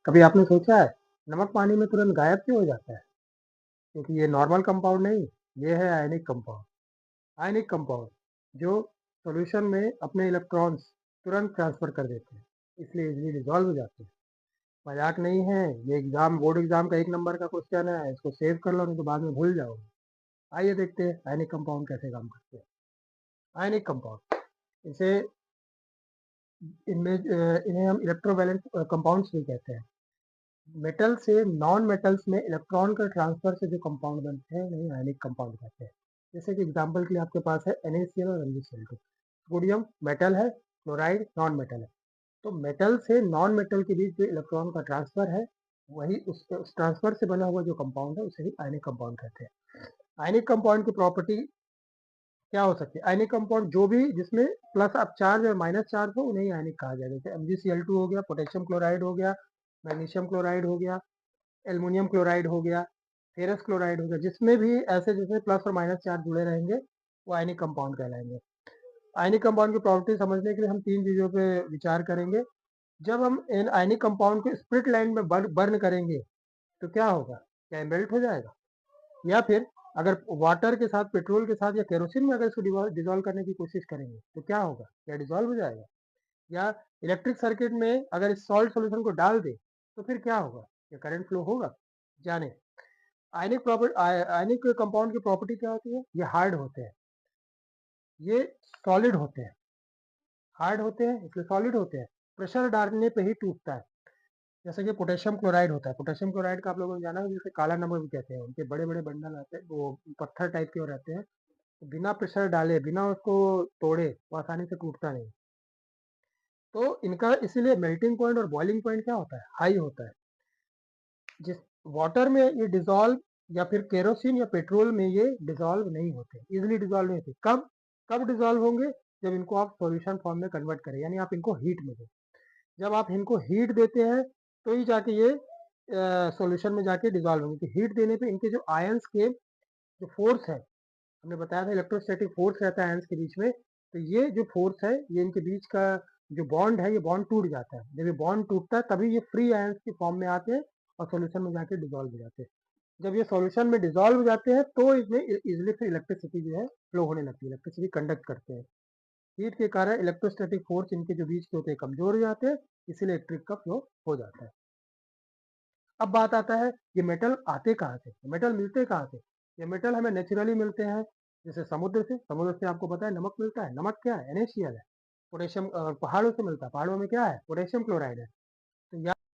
कभी आपने सोचा है नमक पानी में तुरंत गायब क्यों हो जाता है? क्योंकि ये नॉर्मल कंपाउंड नहीं, ये है आयनिक कंपाउंड। आयनिक कंपाउंड जो सॉल्यूशन में अपने इलेक्ट्रॉन्स तुरंत ट्रांसफर कर देते हैं, इसलिए इजीली डिसॉल्व हो जाते हैं। मजाक नहीं है, ये बोर्ड एग्जाम का 1 नंबर का क्वेश्चन है, इसको सेव कर लो नहीं तो बाद में भूल जाओगे। आइए देखते हैं आयनिक कंपाउंड कैसे काम करते हैं। आयनिक कंपाउंड, इसे इन्हें हम इलेक्ट्रोवैलेंट कंपाउंड्स भी कहते हैं। मेटल से नॉन मेटल्स में इलेक्ट्रॉन का ट्रांसफर से जो कंपाउंड बनते हैं उन्हें आयनिक कंपाउंड कहते हैं। जैसे कि एग्जांपल के लिए आपके पास है NaCl और MgCl2। सोडियम मेटल है, क्लोराइड नॉन मेटल है। तो मेटल से नॉन मेटल के बीच जो इलेक्ट्रॉन का ट्रांसफर है, वही उस ट्रांसफर से बना हुआ जो कंपाउंड है उसे ही आयनिक कंपाउंड कहते हैं। आयनिक कंपाउंड की प्रॉपर्टी क्या हो सकती है? आयनिक कंपाउंड जो भी जिसमें प्लस अप चार्ज और माइनस चार्ज हो उन्हें ही आयनिक कहा जाएगा। जैसे MgCl2 हो गया, पोटेशियम क्लोराइड हो गया, मैग्नीशियम क्लोराइड हो गया, एल्युमिनियम क्लोराइड हो गया, फेरस क्लोराइड हो गया। जिसमें भी ऐसे जिसमें प्लस और माइनस चार्ज जुड़े रहेंगे वो आयनिक कंपाउंड कहलाएंगे। आयनिक कंपाउंड की प्रॉपर्टी समझने के लिए हम 3 चीजों पे विचार करेंगे। जब हम इन आयनिक कंपाउंड को स्प्लिट लाइन में बर्न करेंगे तो क्या होगा? क्या मेल्ट हो जाएगा? या फिर अगर वाटर के साथ, पेट्रोल के साथ या केरोसिन में अगर इसको डिजोल्व करने की कोशिश करेंगे तो क्या होगा? क्या डिजोल्व हो जाएगा? या इलेक्ट्रिक सर्किट में अगर इस सॉल्ट सॉल्यूशन को डाल दे तो फिर क्या होगा? क्या करंट फ्लो होगा? जाने। आयनिक कंपाउंड की प्रॉपर्टी क्या होती है? ये हार्ड होते हैं, ये सॉलिड होते हैं। हार्ड होते हैं इसलिए सॉलिड होते हैं, प्रेशर डालने पे ही टूटता है। जैसे कि पोटेशियम क्लोराइड होता है। पोटेशियम क्लोराइड का आप लोगों ने जाना है, जिसे काला नमक भी कहते हैं। उनके बड़े बड़े बंडल आते हैं, वो पत्थर टाइप के रहते हैं। तो बिना प्रेशर डाले, बिना उसको तोड़े वो आसानी से टूटता नहीं। तो इनका इसीलिए मेल्टिंग पॉइंट और बॉइलिंग पॉइंट क्या होता है? हाई होता है। जिस वाटर में ये डिजॉल्व या फिर केरोसिन या पेट्रोल में ये डिजॉल्व नहीं होते, इजिली डिजॉल्व नहीं होते। कब कब डिजॉल्व होंगे? जब इनको आप सॉल्यूशन फॉर्म में कन्वर्ट करें, यानी आप इनको हीट में दें। जब आप इनको हीट देते हैं तो ही जाके ये सॉल्यूशन में जाके डिजॉल्व होंगे। तो हीट देने पे इनके जो आयंस के जो फोर्स है, हमने बताया था इलेक्ट्रोस्टैटिक फोर्स रहता है आयंस के बीच में। तो ये जो फोर्स है, ये इनके बीच का जो बॉन्ड है, ये बॉन्ड टूट जाता है। जब ये बॉन्ड टूटता है तभी ये फ्री आयंस की फॉर्म में आते हैं और सॉल्यूशन में जाके डिजॉल्व हो जाते हैं। जब ये सॉल्यूशन में डिजॉल्व हो जाते हैं तो इसमें इजिली फिर इलेक्ट्रिसिटी जो है फ्लो होने लगती है, इलेक्ट्रिसिटी कंडक्ट करते हैं। हीट के कारण इलेक्ट्रोस्टैटिक फोर्स इनके जो बीच के होते हैं कमजोर हो जाते हैं, इसीलिए इलेक्ट्रिक का फ्लो हो जाता है। अब बात आता है ये मेटल आते कहाँ से, मेटल मिलते कहाँ से? ये मेटल हमें नेचुरली मिलते हैं, जैसे समुद्र से आपको पता है नमक मिलता है। नमक क्या है? NaCl है। पोटेशियम पहाड़ों से मिलता है, पहाड़ों में क्या है? पोटेशियम क्लोराइड है। तो या